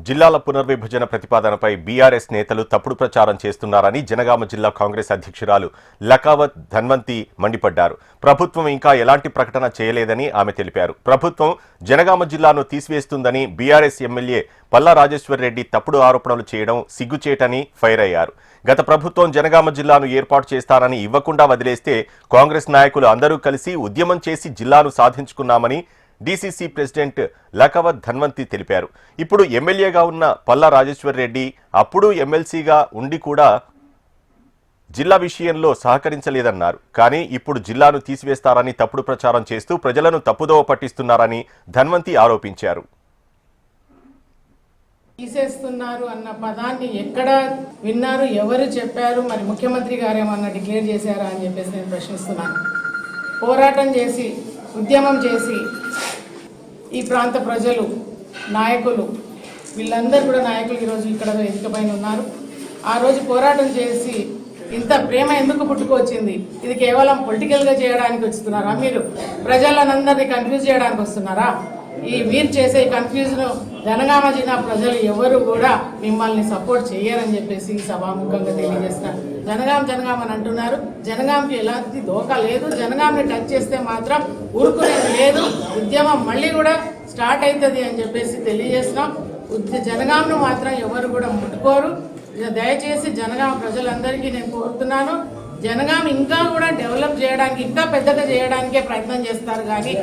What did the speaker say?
జిల్లాల పునర్విభజన ప్రతిపాదనపై బీఆర్ఎస్ నేతలు తప్పుడు ప్రచారం చేస్తున్నారని జనగామ జిల్లా కాంగ్రెస్ అధ్యక్షురాలు లకావత్ ధన్వంతి మండిపడ్డారు. ప్రభుత్వం ఇంకా ఎలాంటి ప్రకటన చేయలేదని ఆమె తెలిపారు. ప్రభుత్వం జనగామ జిల్లాను తీసివేస్తుందని బీఆర్ఎస్ ఎమ్మెల్యే పల్లా రాజేశ్వర్ రెడ్డి తప్పుడు ఆరోపణలు చేయడం సిగ్గుచేటని ఫైర్ అయ్యారు. గత ప్రభుత్వం జనగామ జిల్లాను ఏర్పాటు చేస్తారని ఇవ్వకుండా వదిలేస్తే కాంగ్రెస్ నాయకులు అందరూ కలిసి ఉద్యమం చేసి జిల్లాను సాధించుకున్నామని డీసీసీ ప్రెసిడెంట్ లకావత్ ధన్వంతి తెలిపారు. ఇప్పుడు ఎమ్మెల్యేగా ఉన్న పల్లా రాజేశ్వర్ రెడ్డి అప్పుడు ఎమ్మెల్సీగా ఉండి కూడా జిల్లా విషయంలో సహకరించలేదన్నారు. కానీ ఇప్పుడు జిల్లాను తీసివేస్తారని తప్పుడు ప్రచారం చేస్తూ ప్రజలను తప్పుదోవ పట్టిస్తున్నారని ధన్వంతి ఆరోపించారు. తీసేస్తున్నారు అన్న పదాన్ని ఎక్కడ విన్నారు, ఎవరు చెప్పారు, మరి ముఖ్యమంత్రి గారు ఏమన్నా డిక్లేర్ చేశారా అని చెప్పేసి నేను ప్రశ్నిస్తున్నాను. పోరాటం చేసి ఉద్యమం చేసి ఈ ప్రాంత ప్రజలు నాయకులు వీళ్ళందరూ కూడా నాయకులు ఈరోజు ఇక్కడ వేదిక పైన ఉన్నారు. ఆ రోజు పోరాటం చేసి ఇంత ప్రేమ ఎందుకు పుట్టుకొచ్చింది? ఇది కేవలం పొలిటికల్గా చేయడానికి వస్తున్నారా? మీరు ప్రజలందరినీ కన్ఫ్యూజ్ చేయడానికి వస్తున్నారా? మీరు చేసే కన్ఫ్యూజన్ జనగామ జిల్లా ప్రజలు ఎవరు కూడా మిమ్మల్ని సపోర్ట్ చేయరని చెప్పేసి సభాముఖంగా తెలియజేస్తున్నారు. జనగాం అని అంటున్నారు. జనగాంకి ఎలాంటి దోకా లేదు. జనగాంని టచ్ చేస్తే మాత్రం ఊరుకునేది లేదు. ఉద్యమం మళ్ళీ కూడా స్టార్ట్ అవుతుంది అని చెప్పేసి తెలియజేస్తున్నాం. జనగాంను మాత్రం ఎవరు కూడా ముట్టుకోరు. దయచేసి జనగామ ప్రజలందరికీ నేను కోరుతున్నాను, జనగాం ఇంకా కూడా డెవలప్ చేయడానికి, ఇంకా పెద్దగా చేయడానికే ప్రయత్నం చేస్తారు కానీ